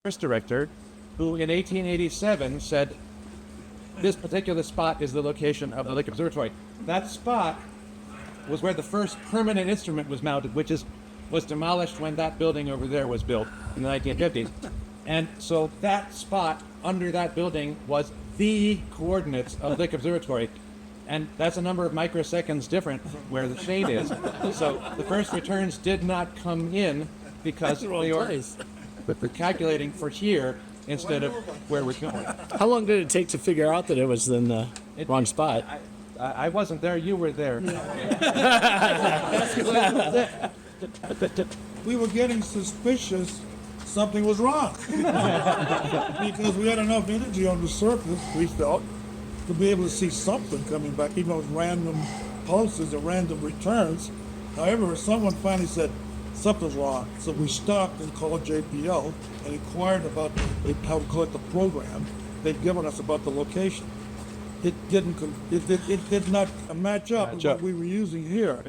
first director, who in 1887 said, this particular spot is the location of the Lick Observatory. That spot was where the first permanent instrument was mounted, which was demolished when that building over there was built in the 1950s. And so that spot under that building was the coordinates of Lick Observatory. And that's a number of microseconds different where the shade is. So the first returns did not come in because they were calculating for here instead of where we're going. How long did it take to figure out that it was in the wrong spot? I wasn't there, you were there. We were getting suspicious something was wrong. Because we had enough energy on the surface, we felt, to be able to see something coming back, even those random pulses or random returns. However, someone finally said, something's wrong. So we stopped and called JPL and inquired about how to collect the program they'd given us about the location. It did not match up with what we were using here.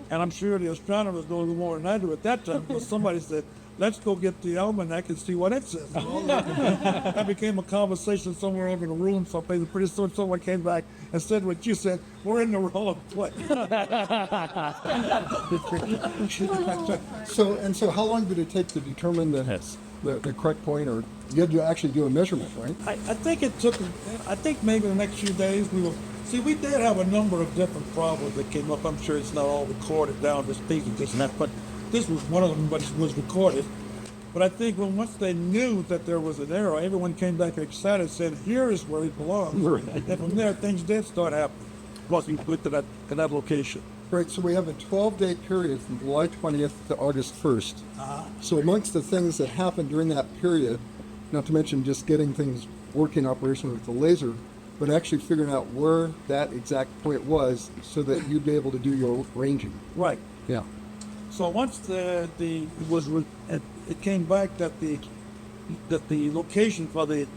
And I'm sure the astronomers know more than I do at that time, because somebody said, let's go get the almanac and see what it says. That became a conversation somewhere over in the room someplace, and pretty soon someone came back and said what you said, we're in the wrong place. So how long did it take to determine the correct point, or you had to actually do a measurement, right? I think it took, maybe the next few days we did have a number of different problems that came up. I'm sure it's not all recorded down to speak and this and that, but this was one of them, but it was recorded. But I think once they knew that there was an error, everyone came back excited and said, here is where it belongs. And from there, things did start happening once we went to that location. Right, so we have a 12-day period from July 20th to August 1st. So amongst the things that happened during that period, not to mention just getting things working operational with the laser, but actually figuring out where that exact point was so that you'd be able to do your ranging. Right. Yeah. So once it came back that the location for the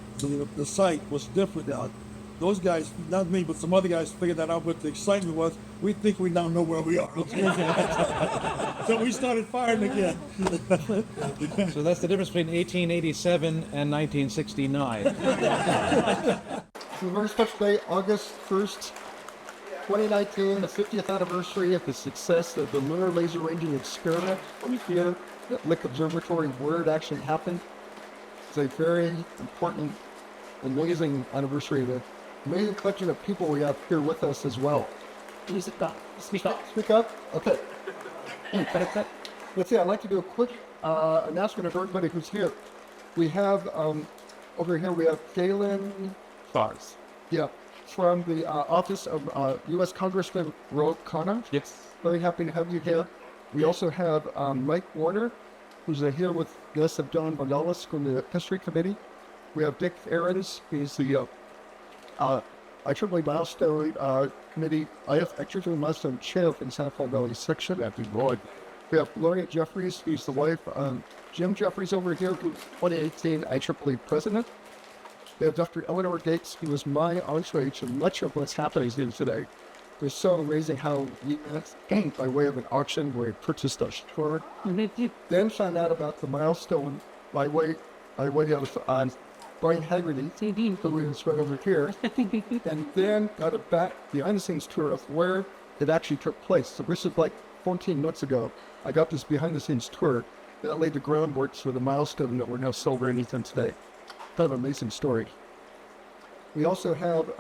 site was different now. Those guys, not me, but some other guys figured that out. What the excitement was, we think we now know where we are. So we started firing again. So that's the difference between 1887 and 1969. So very special day, August 1st, 2019, the 50th anniversary of the success of the lunar laser ranging experiment here at Lick Observatory, where it actually happened. It's a very important, amazing anniversary of it. Amazing collection of people we have here with us as well. Speak up. Speak up? Okay. Let's see, I'd like to do a quick announcement of everybody who's here. We have, over here, we have Galen Fars. Yeah, from the office of U.S. Congressman Ro Khanna. Yes. Very happy to have you here. We also have Mike Warner, who's here with us, of John Gonzalez from the History Committee. We have Dick Ahrens, he's the IEEE Milestone Committee, IEEE Milestone Chair in Santa Fe Valley section. That'd be good. We have Gloria Jeffries, who's the wife of Jim Jeffries over here, who's 2018 IEEE President. We have Dr. Eleanor Gates, who was my entree to much of what's happening here today. It was so amazing how we, by way of an auction, we purchased a store. Then found out about the milestone by way of Brian Haggerty, who was right over here, and then got a back behind-the-scenes tour of where it actually took place. So this is like 14 months ago. I got this behind-the-scenes tour that laid the groundwork for the milestone that we're now celebrating today. Kind of an amazing story. We also have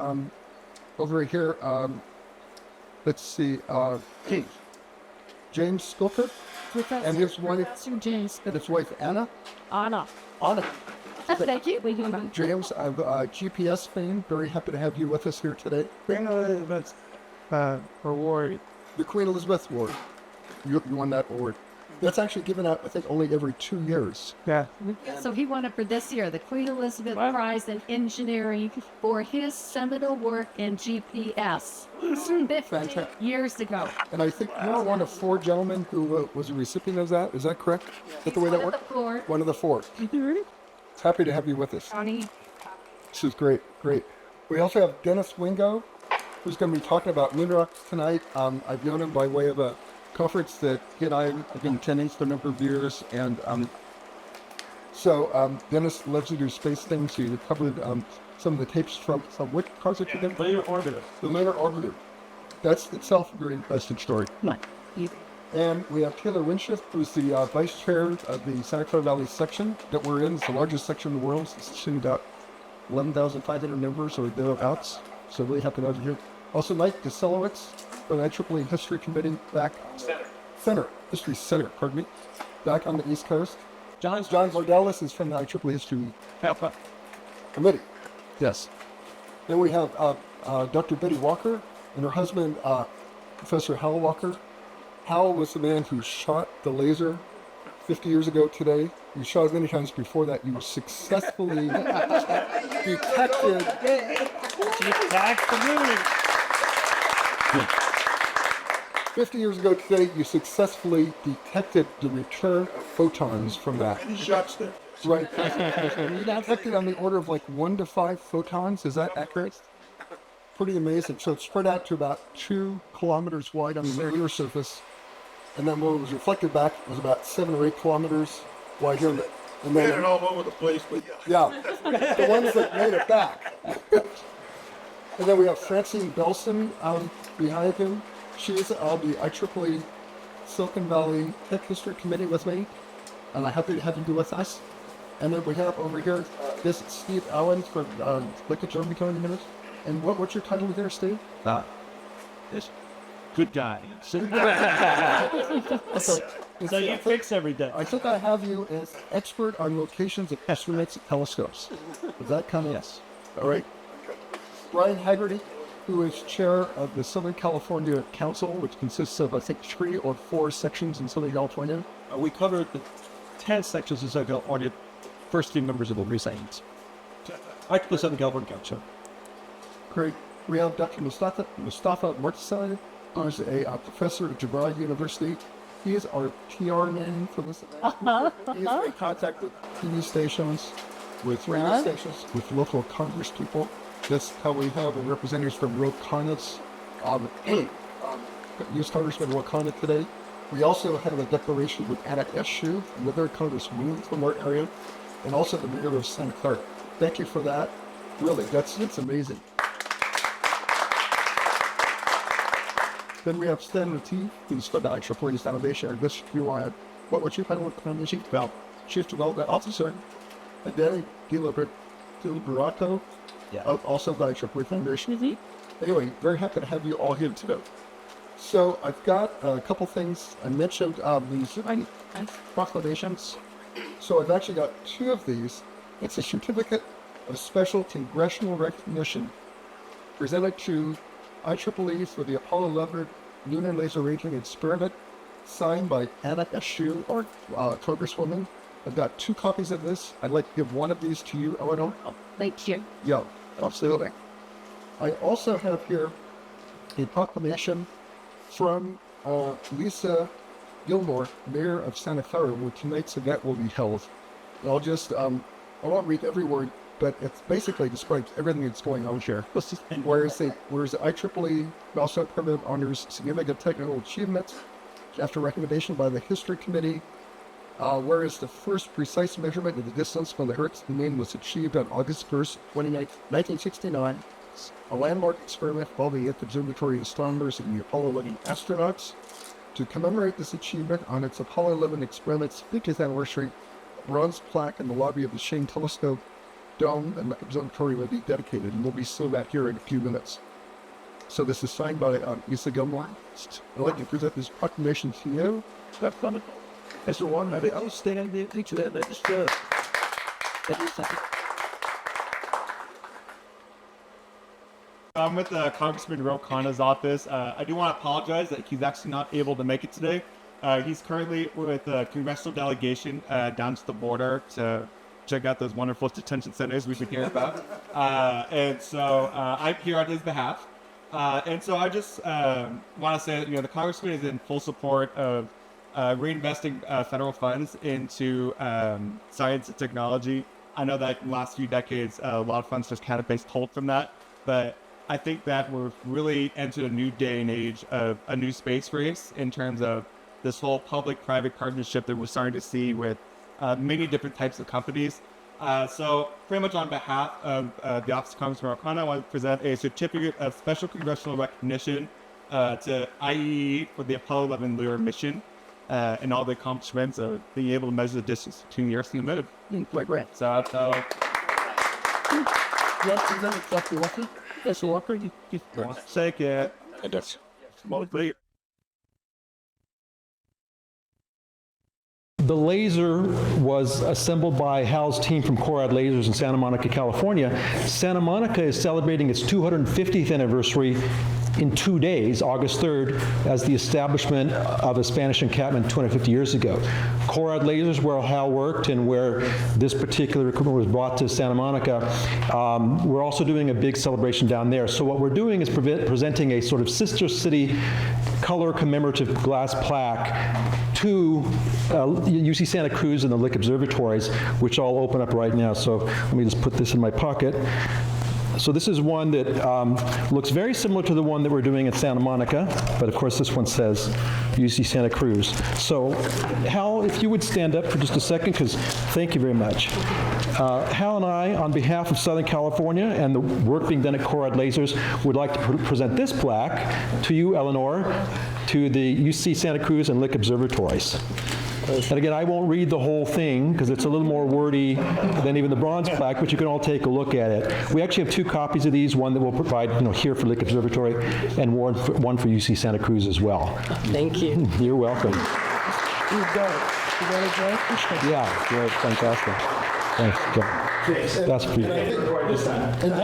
over here, let's see, James Stoker and his wife Anna. Thank you. James of GPS fame. Very happy to have you with us here today. Queen Elizabeth Award. The Queen Elizabeth Award. You won that award. That's actually given out, I think, only every 2 years. Yeah. So he won it for this year, the Queen Elizabeth Prize in Engineering for his seminal work in GPS 50 years ago. And I think you're one of 4 gentlemen who was a recipient of that. Is that correct? Is that the way that worked? One of the 4. Happy to have you with us. This is great. We also have Dennis Wingo, who's going to be talking about lunar rocks tonight. I've known him by way of a conference that he and I have been attending for a number of years, and So Dennis loves to do space things. So you covered some of the tapes from what project you did? Lunar orbiter. The Lunar Orbiter. That's itself a very interesting story. And we have Taylor Winship, who's the vice chair of the Santa Clara Valley section that we're in. It's the largest section in the world. It's to about 11,500 members or thereabouts. So really happy to have you here. Also, Mike Gaselowitz from the IEEE History Committee back. History Center, pardon me. Back on the East Coast. John Vardalis is from the IEEE History Committee. Yes. Then we have Dr. Betty Walker and her husband, Professor Hal Walker. Hal was the man who shot the laser 50 years ago today. You shot it many times before that. You successfully detected. Attack the moon. 50 years ago today, you successfully detected the return of photons from that. Any shots there? Right. You detected on the order of like 1 to 5 photons. Is that accurate? Pretty amazing. So it's spread out to about 2 kilometers wide on the lunar surface. And then when it was reflected back, it was about 7 or 8 kilometers wide here. And Hit then, it all over the place, but yeah. yeah, the ones that made it back. And then we have Francine Belson behind him. She's the IEEE Silicon Valley Tech History Committee with me. And I'm happy to have you with us. And then we have over here, this is Steve Allen from Lick Observatory. And what's your title there, Steve? This good guy. So you fix every day. I think I have you as expert on locations of instruments and telescopes. Is that kind of? Yes. All right. Brian Haggerty, who is chair of the Southern California Council, which consists of, I think, 3 or 4 sections in Southern California. We covered the 10 sections of Southern California, first 3 members of the regions. I took the Southern California Council. Great. We have Dr. Mustafa Mortasai, who is a professor at Jabril University. He is our PR man for this event. He is in contact with TV stations, with radio stations, with local Congress people. That's how we have representatives from Wakana's U.S. Congressman Wakana today. We also had a declaration with Anna Eshu, another congresswoman from our area, and also the mayor of Santa Clara. Thank you for that. Really, it's amazing. Then we have Stan Latif, who's from the IEEE Foundation. And this, what's your title with the foundation? Well, Chief Development Officer. And then Deliberato, also the IEEE Foundation. Anyway, very happy to have you all here today. So I've got a couple things. I mentioned these proclamations. So I've actually got 2 of these. It's a certificate of special congressional recognition presented to IEEE for the Apollo 11 Lunar Laser Ranging Experiment, signed by Anna Eshu, or Congresswoman. I've got 2 copies of this. I'd like to give one of these to you, Eleanor. Thank you. Yeah, absolutely. I also have here a proclamation from Lisa Gilmore, Mayor of Santa Clara, where tonight's event will be held. And I'll just, I won't read every word, but it basically describes everything that's going on here. Whereas the IEEE Milestone Permanent honors significant technical achievements after recommendation by the History Committee, whereas the first precise measurement of the distance from the Earth to the Moon was achieved on August 1st, 1969, a landmark experiment involving the Observatory astronomers and the Apollo 11 astronauts. To commemorate this achievement on its Apollo 11 experiment's 50th anniversary, a bronze plaque in the lobby of the Shane Telescope Dome and the observatory will be dedicated, and we'll be seeing that here in a few minutes. So this is signed by Lisa Gilmore. I'd like to present this proclamation to you. As the one of the outstanding teacher that is I'm with Congressman Rokana's office. I do want to apologize that he's actually not able to make it today. He's currently with a congressional delegation down to the border to check out those wonderful detention centers we've been hearing about. And so I'm here on his behalf. And so I just want to say that, the Congressman is in full support of reinvesting federal funds into science and technology. I know that in the last few decades, a lot of funds just kind of been pulled from that. But I think that we've really entered a new day and age of a new space race in terms of this whole public-private partnership that we're starting to see with many different types of companies. So pretty much on behalf of the Office of Congressman O'Connor, I want to present a certificate of special congressional recognition to IEEE for the Apollo 11 LURE mission and all the accomplishments of being able to measure the distance between the Earth and the Moon. So take it. The laser was assembled by Hal's team from Corad Lasers in Santa Monica, California. Santa Monica is celebrating its 250th anniversary in 2 days, August 3rd, as the establishment of a Spanish encampment 250 years ago. Corad Lasers, where Hal worked and where this particular equipment was brought to Santa Monica, we're also doing a big celebration down there. So what we're doing is presenting a sort of sister city color commemorative glass plaque to UC Santa Cruz and the Lick Observatories, which I'll open up right now. So let me just put this in my pocket. So this is one that looks very similar to the one that we're doing at Santa Monica, but of course this one says UC Santa Cruz. So Hal, if you would stand up for just a second, because thank you very much. Hal and I, on behalf of Southern California and the work being done at Corad Lasers, would like to present this plaque to you, Eleanor, to the UC Santa Cruz and Lick Observatories. And again, I won't read the whole thing because it's a little more wordy than even the bronze plaque, but you can all take a look at it. We actually have 2 copies of these, one that we'll provide here for Lick Observatory and one for UC Santa Cruz as well. Thank you. You're welcome. You got it, Joe? Yeah, great, fantastic. Thanks, Joe. That's for you. And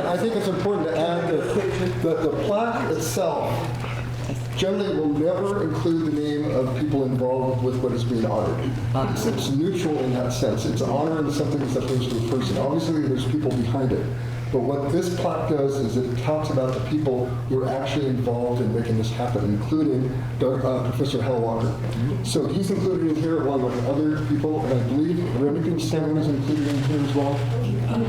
I think it's important to add that the plaque itself generally will never include the name of people involved with what is being honored. It's neutral in that sense. It's honoring something as opposed to a person. Obviously, there's people behind it. But what this plaque does is it talks about the people who are actually involved in making this happen, including Professor Hal Walker. So he's included in here along with other people, and I believe Remington Stone is included in here as well. I'm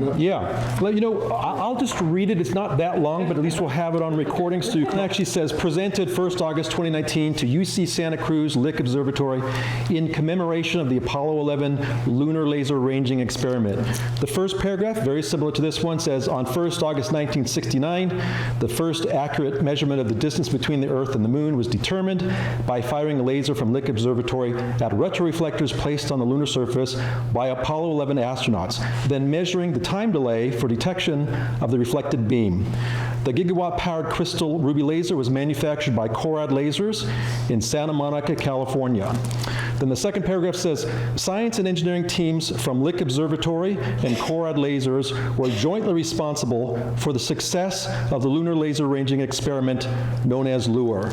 not Yeah. Well, you know, I'll just read it. It's not that long, but at least we'll have it on recording. So it actually says, presented 1st August 2019 to UC Santa Cruz Lick Observatory in commemoration of the Apollo 11 lunar laser ranging experiment. The first paragraph, very similar to this one, says, on 1st August 1969, the first accurate measurement of the distance between the Earth and the Moon was determined by firing a laser from Lick Observatory at retroreflectors placed on the lunar surface by Apollo 11 astronauts, then measuring the time delay for detection of the reflected beam. The gigawatt-powered crystal ruby laser was manufactured by Corad Lasers in Santa Monica, California. Then the second paragraph says, science and engineering teams from Lick Observatory and Corad Lasers were jointly responsible for the success of the lunar laser ranging experiment known as LURE.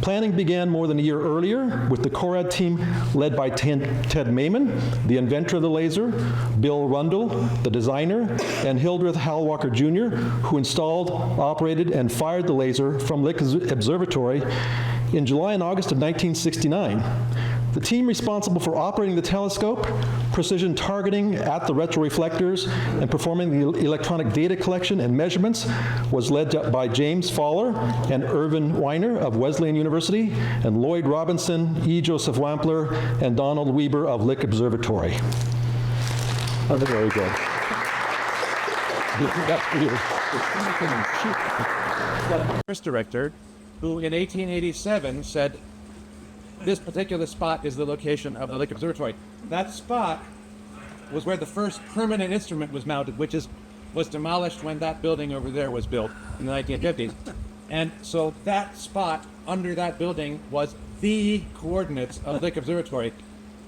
Planning began more than a year earlier with the Corad team led by Ted Mayman, the inventor of the laser, Bill Rundle, the designer, and Hildreth Hal Walker Jr., who installed, operated, and fired the laser from Lick Observatory in July and August of 1969. The team responsible for operating the telescope, precision targeting at the retroreflectors, and performing the electronic data collection and measurements was led by James Fowler and Irvin Weiner of Wesleyan University, and Lloyd Robinson, E. Joseph Wampler, and Donald Weber of Lick Observatory. Oh, very good. First director, who in 1887 said, this particular spot is the location of the Lick Observatory. That spot was where the first permanent instrument was mounted, which was demolished when that building over there was built in the 1950s. And so that spot under that building was the coordinates of Lick Observatory.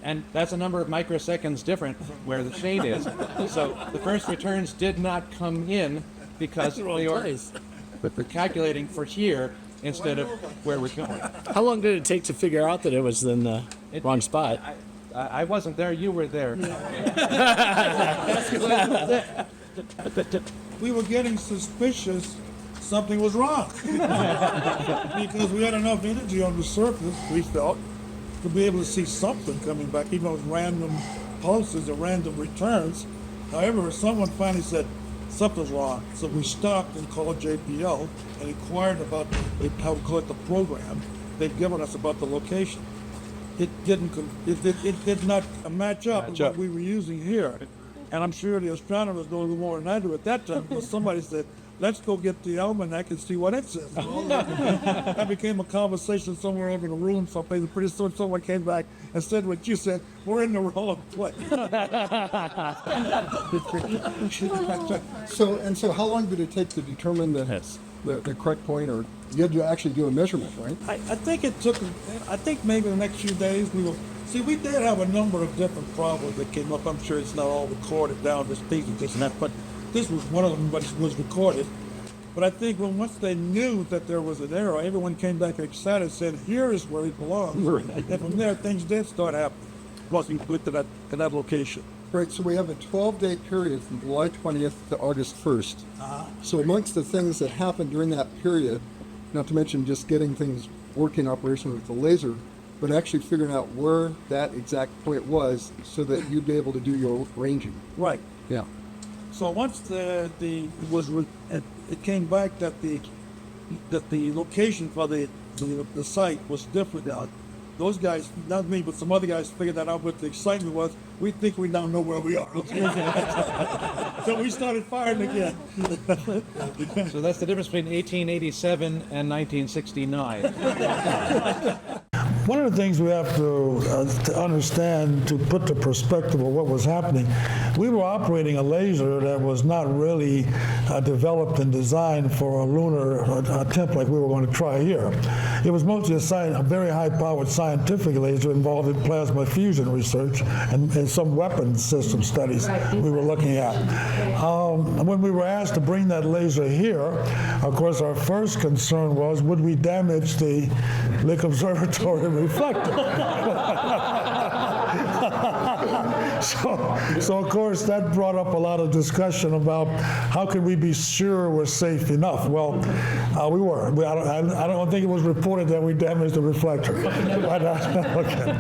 And that's a number of microseconds different from where the shade is. So the first returns did not come in because they were calculating for here instead of where we're going. How long did it take to figure out that it was in the wrong spot? I wasn't there, you were there. We were getting suspicious something was wrong. Because we had enough energy on the surface, we felt, to be able to see something coming back, even though it was random pulses or random returns. However, someone finally said, something's wrong. So we stopped and called JPL and inquired about how to collect the program they'd given us about the location. it did not match up with what we were using here. And I'm sure the astronomers know more than I do at that time, because somebody said, let's go get the almanac and see what it says. That became a conversation somewhere over in the room someplace. And pretty soon someone came back and said what you said. We're in the wrong place. So how long did it take to determine the correct point, or you had to actually do a measurement, right? I think it took, I think maybe the next few days we did have a number of different problems that came up. I'm sure it's not all recorded down this piece of this and that, but this was one of them, but it was recorded. But I think once they knew that there was an error, everyone came back excited and said, here is where it belongs. And from there, things did start happening once we went to that location. Right, so we have a 12-day period from July 20th to August 1st. So amongst the things that happened during that period, not to mention just getting things working operation with the laser, but actually figuring out where that exact point was so that you'd be able to do your ranging. Right. Yeah. So once it came back that the location for the site was different now. Those guys, not me, but some other guys figured that out. What the excitement was, we think we now know where we are. So we started firing again. So that's the difference between 1887 and 1969. One of the things we have to understand, to put the perspective of what was happening, we were operating a laser that was not really developed and designed for a lunar attempt like we were going to try here. It was mostly a very high-powered scientific laser involved in plasma fusion research and some weapons system studies we were looking at. When we were asked to bring that laser here, of course, our first concern was, would we damage the Lick Observatory reflector? So of course that brought up a lot of discussion about how can we be sure we're safe enough. Well, we were. I don't think it was reported that we damaged the reflector. But, okay.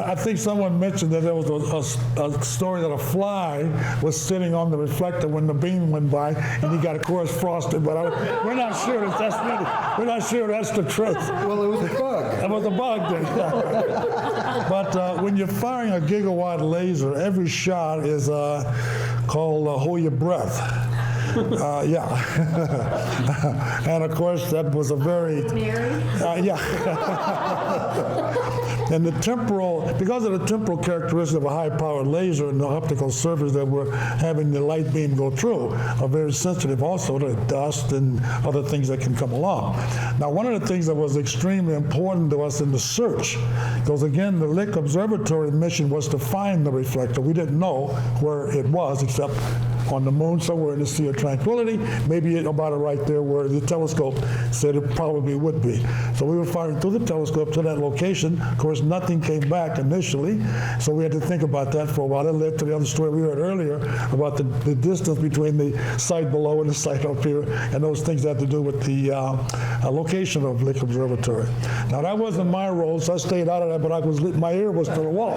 I think someone mentioned that there was a story that a fly was sitting on the reflector when the beam went by, and he got, of course, frosted. But we're not sure that that's the truth. Well, it was a bug. It was a bug then. But when you're firing a gigawatt laser, every shot is called hold your breath. Yeah. And of course, that was a very... yeah. And because of the temporal characteristic of a high-powered laser and the optical surface that we're having the light beam go through are very sensitive also to dust and other things that can come along. Now, one of the things that was extremely important to us in the search, because again, the Lick Observatory mission was to find the reflector. We didn't know where it was except on the moon, somewhere in the Sea of Tranquility, maybe about right there where the telescope said it probably would be. So we were firing through the telescope to that location. Of course, nothing came back initially, so we had to think about that for a while. That led to the other story we heard earlier about the distance between the site below and the site up here, and those things had to do with the location of Lick Observatory. Now, that wasn't my role, so I stayed out of that, but my ear was to the wall.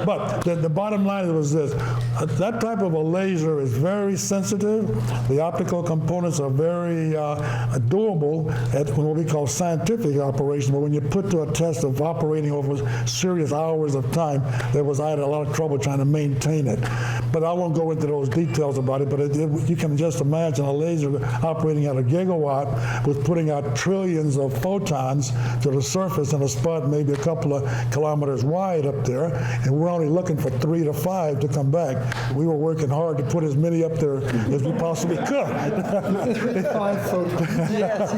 But the bottom line was this. That type of a laser is very sensitive. The optical components are very doable at what we call scientific operation, but when you put to a test of operating over serious hours of time, I had a lot of trouble trying to maintain it. But I won't go into those details about it, but you can just imagine a laser operating at a gigawatt with putting out trillions of photons to the surface in a spot maybe a couple of kilometers wide up there, and we're only looking for 3 to 5 to come back. We were working hard to put as many up there as we possibly could. 3 to 5 photons. Yes.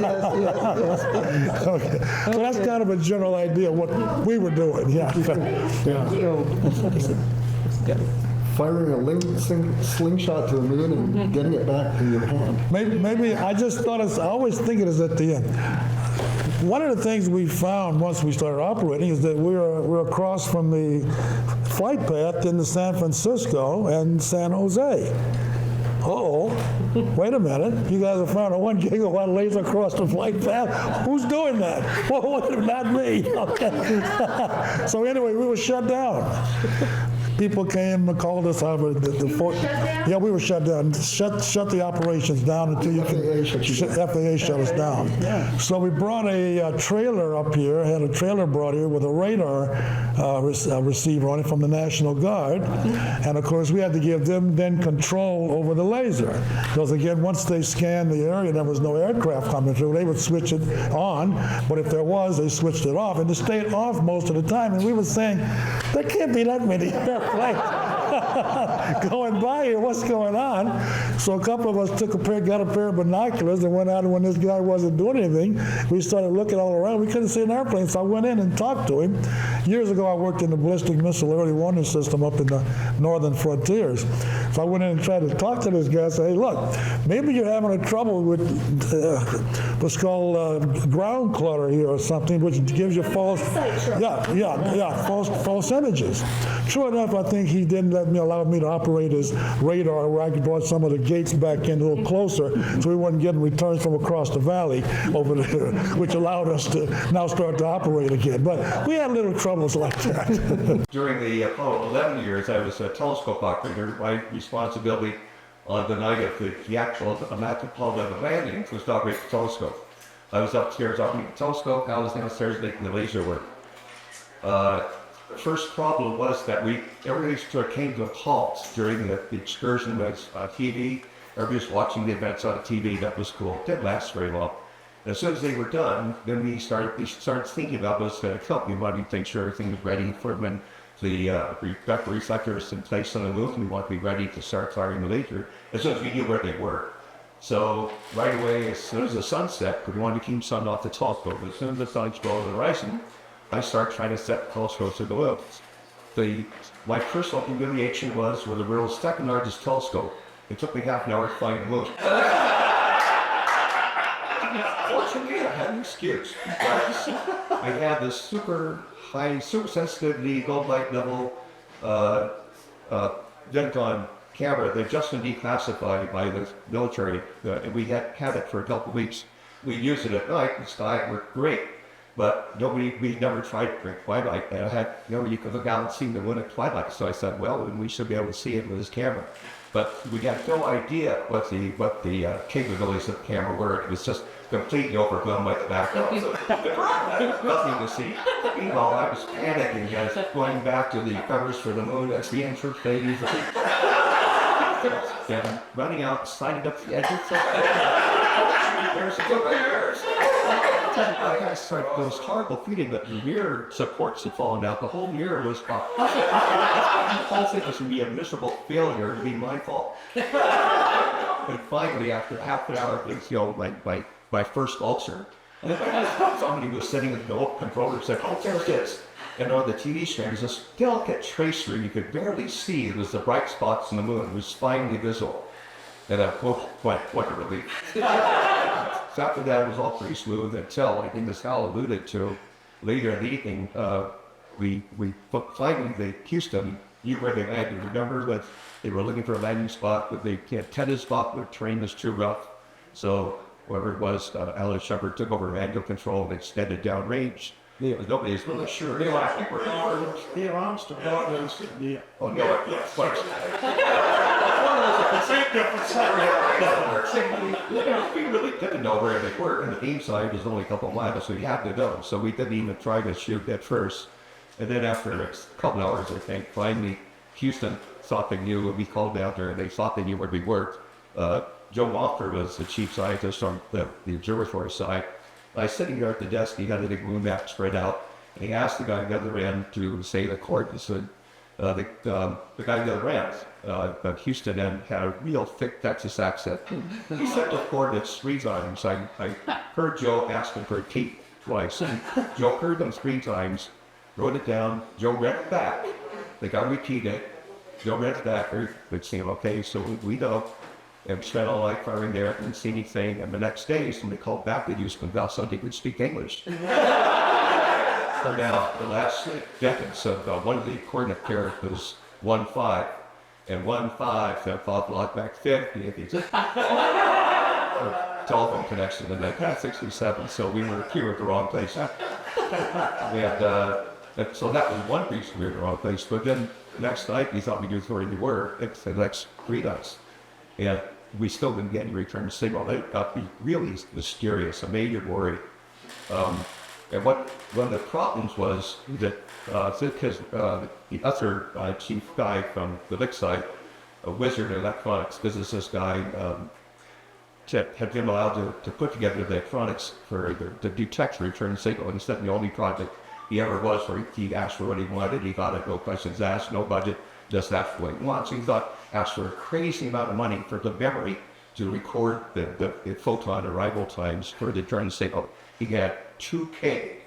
Okay. So that's kind of a general idea of what we were doing. Yeah. Firing a slingshot to the moon and getting it back in your hand. Maybe I just thought I always think it is at the end. One of the things we found once we started operating is that we're across from the flight path into San Francisco and San Jose. Uh-oh, wait a minute. You guys have found a 1 gigawatt laser across the flight path? Who's doing that? Well, not me. Okay. So anyway, we were shut down. people came and called us over. Yeah, we were shut down. Shut the operations down until you can. FAA shut us down. So we brought a trailer up here. Had a trailer brought here with a radar receiver on it from the National Guard, and of course we had to give them then control over the laser, because again, once they scanned the area, there was no aircraft coming through. They would switch it on, but if there was, they switched it off, and it stayed off most of the time. And we were saying, there can't be that many airplanes going by here. What's going on? So a couple of us got a pair of binoculars and went out, and when this guy wasn't doing anything, we started looking all around. We couldn't see an airplane, so I went in and talked to him. Years ago, I worked in the ballistic missile early warning system up in the northern frontiers. So I went in and tried to talk to this guy and say, hey, look, maybe you're having a trouble with what's called ground clutter here or something, which gives you false images. True enough, I think he didn't allow me to operate his radar, where I could brought some of the gates back in a little closer, so we weren't getting returns from across the valley over there, which allowed us to now start to operate again. But we had little troubles like that. During the Apollo 11 years, I was a telescope operator. My responsibility on the night of the actual Apollo 11 landing was to operate the telescope. I was upstairs operating the telescope. I was downstairs making the laser work. The first problem was that everybody sort of came to a halt during the excursion was on TV. Everybody was watching the events on TV. That was cool. It didn't last very long. And as soon as they were done, then we started thinking about what's going to come. We wanted to make sure everything was ready for when the reflector is in place on the moon. We want to be ready to start firing the laser as soon as we knew where they were. So right away, as soon as the sun set, we wanted to keep the sun off the telescope. As soon as the sun's below the horizon, I start trying to set the telescopes to the moon. My personal humiliation was with the world's second largest telescope. It took me half an hour to find the moon. Fortunately, I had an excuse. I had this super high, super sensitivity, low light level Denton camera that just been declassified by the military, and we had it for a couple of weeks. We used it at night. The sky worked great. But we never tried it during twilight. And I had, you could look out and see the moon at twilight. So I said, well, we should be able to see it with this camera. But we had no idea what the capabilities of the camera were. It was just completely overwhelmed by the background. So nothing to see. Meanwhile, I was panicking as going back to the covers for the moon as the entrance babies. And running out, signing up the edges. There's the bears. I started this horrible feeling that the mirror supports had fallen out. The whole mirror was off. The whole thing was going to be a miserable failure to be my fault. And finally, after half an hour, it was, my first ulcer. And then somebody was sitting in the controller and said, oh, there it is. And on the TV screen, there's this delicate tracery you could barely see. It was the bright spots in the moon. It was finally visible. And what a relief. So after that, it was all pretty smooth until, I think as Hal alluded to, later in the evening, finally the Houston knew where they landed. Remember that they were looking for a landing spot, but the antenna spot, the terrain was too rough. So whoever it was, Alan Shepard took over manual control and extended downrange. Nobody was really sure. I think we're Neil Armstrong. Oh, no, yes. We really didn't know where they were, and the beam side was only a couple of miles, so we had to know. So we didn't even try to shoot at first. And then after a couple hours, I think, finally, Houston thought they knew, and we called down there, and they thought they knew where we were. Joe Walker was the chief scientist on the observatory side. I was sitting there at the desk, he had a big moon map spread out, and he asked the guy on the other end to say the coordinates. And the guy on the other end, Houston, and had a real thick Texas accent. He said the coordinates 3 times. I heard Joe ask him for a tape twice. Joe heard them 3 times, wrote it down, Joe read it back. The guy repeated it, Joe read it back, it seemed okay, so we know. And spent all night firing there, didn't see anything. And the next day, somebody called back to Houston about somebody could speak English. So now, the last decades of one of the coordinate pairs was 1-5. And 1-5, that thought block back 50. If you just telephone connection in 1967, so we were here at the wrong place. And And so that was one reason we were in the wrong place. But then the next night, we thought we knew where we were. It's the next 3 nights. And we still didn't get any return signal. It got really mysterious, a major worry. And one of the problems was that because the other chief guy from the Lick side, a wizard electronics physicist guy, had been allowed to put together the electronics for the detect return signal. And it's the only project he ever was where he asked for what he wanted. He got it, no questions asked, no budget, just that's what he wants. He asked for a crazy amount of money for the memory to record the photon arrival times for the return signal. He had 2K.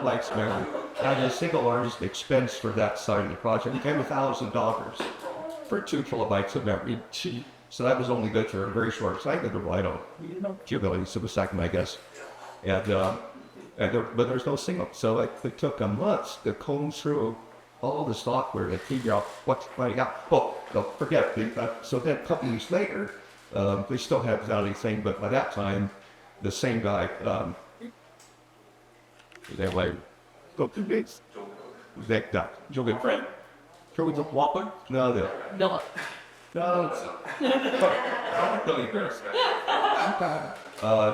Likes memory. And the single largest expense for that side of the project became $1,000 for 2 kilobytes of memory. So that was only good for a very short cycle. I don't know, few millions of a second, I guess. But there's no signal. So it took a month to comb through all the software to figure out what's finding out. Oh, don't forget. So then a couple weeks later, they still haven't found anything, but by that time, the same guy, they're like, go 2 days. That guy, your good friend. Sure was a Walker? No.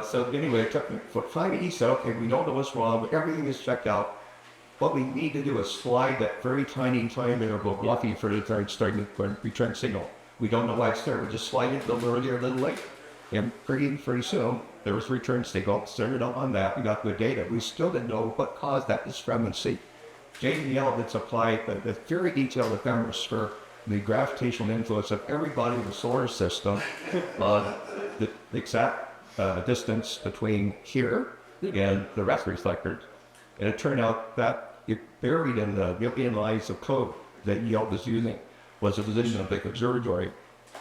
So anyway, it took me for Friday. He said, okay, we don't know what's wrong, everything is checked out. What we need to do is slide that very tiny time interval lucky for the starting to return signal. We don't know why it's there. We just slide it a little earlier, a little late. And pretty soon, there was return signal. Started on that. We got good data. We still didn't know what caused that discrepancy. J.D. elements applied the very detailed numbers for the gravitational influence of everybody in the solar system on the exact distance between here and the rest reflectors. And it turned out that it buried in the million lines of code that Yale was using was the position of Lick Observatory.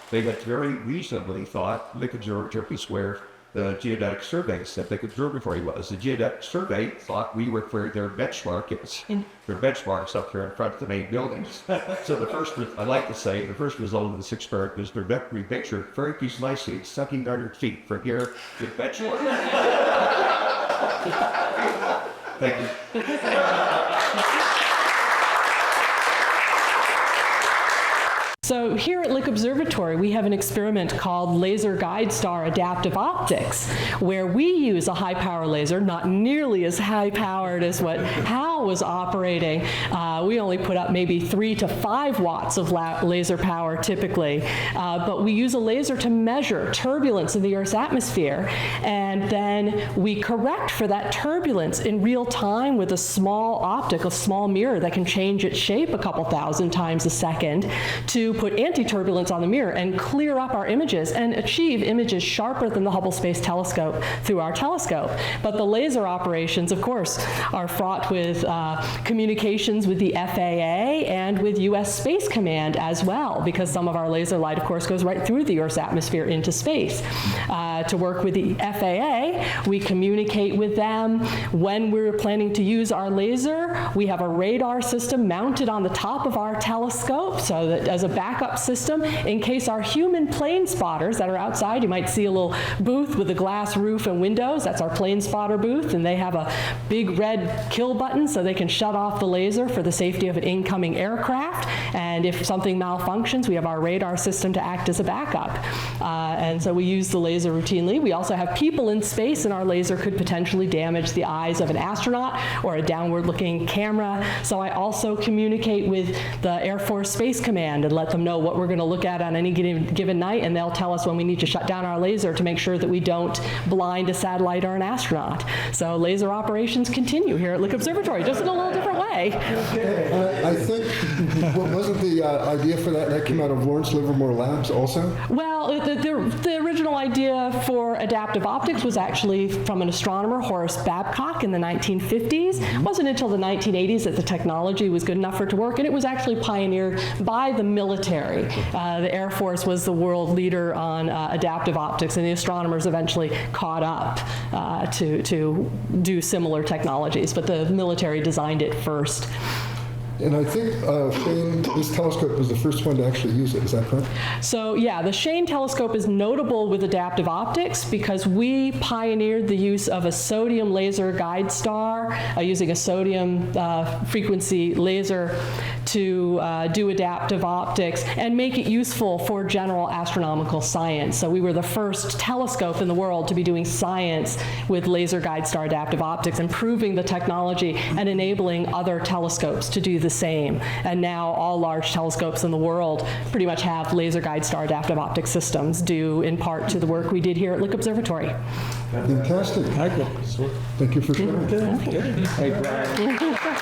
They had very reasonably thought Lick Observatory was where the geodetic survey said Lick Observatory was. The geodetic survey thought we were where their benchmark is. Their benchmark's up here in front of the main buildings. So the first, I like to say, the first result of this experiment was their vectory picture very precisely 1,700 feet from here to the benchmark. Thank you. So here at Lick Observatory, we have an experiment called Laser Guide Star Adaptive Optics, where we use a high-power laser, not nearly as high-powered as what Hal was operating. We only put up maybe 3 to 5 watts of laser power typically, but we use a laser to measure turbulence in the Earth's atmosphere, and then we correct for that turbulence in real time with a small optic, a small mirror that can change its shape a couple thousand times a second to put anti-turbulence on the mirror and clear up our images and achieve images sharper than the Hubble Space Telescope through our telescope. But the laser operations, of course, are fraught with communications with the FAA and with U.S. Space Command as well, because some of our laser light, of course, goes right through the Earth's atmosphere into space. To work with the FAA, we communicate with them when we're planning to use our laser. We have a radar system mounted on the top of our telescope so that as a backup system, in case our human plane spotters that are outside, you might see a little booth with a glass roof and windows. That's our plane spotter booth, and they have a big red kill button so they can shut off the laser for the safety of an incoming aircraft. And if something malfunctions, we have our radar system to act as a backup. And so we use the laser routinely. We also have people in space, and our laser could potentially damage the eyes of an astronaut or a downward-looking camera. So I also communicate with the Air Force Space Command and let them know what we're going to look at on any given night, and they'll tell us when we need to shut down our laser to make sure that we don't blind a satellite or an astronaut. So laser operations continue here at Lick Observatory, just in a little different way. I think, wasn't the idea for that came out of Lawrence Livermore Labs also? Well, the original idea for adaptive optics was actually from an astronomer, Horace Babcock, in the 1950s. It wasn't until the 1980s that the technology was good enough for it to work, and it was actually pioneered by the military. The Air Force was the world leader on adaptive optics, and the astronomers eventually caught up to do similar technologies, but the military designed it first. And I think Shane, this telescope was the first one to actually use it. Is that correct? So yeah, the Shane telescope is notable with adaptive optics because we pioneered the use of a sodium laser guide star using a sodium frequency laser to do adaptive optics and make it useful for general astronomical science. So we were the first telescope in the world to be doing science with laser guide star adaptive optics, improving the technology and enabling other telescopes to do the same. And now all large telescopes in the world pretty much have laser guide star adaptive optic systems, due in part to the work we did here at Lick Observatory. Fantastic. Thank you for sharing. Hey, Brian.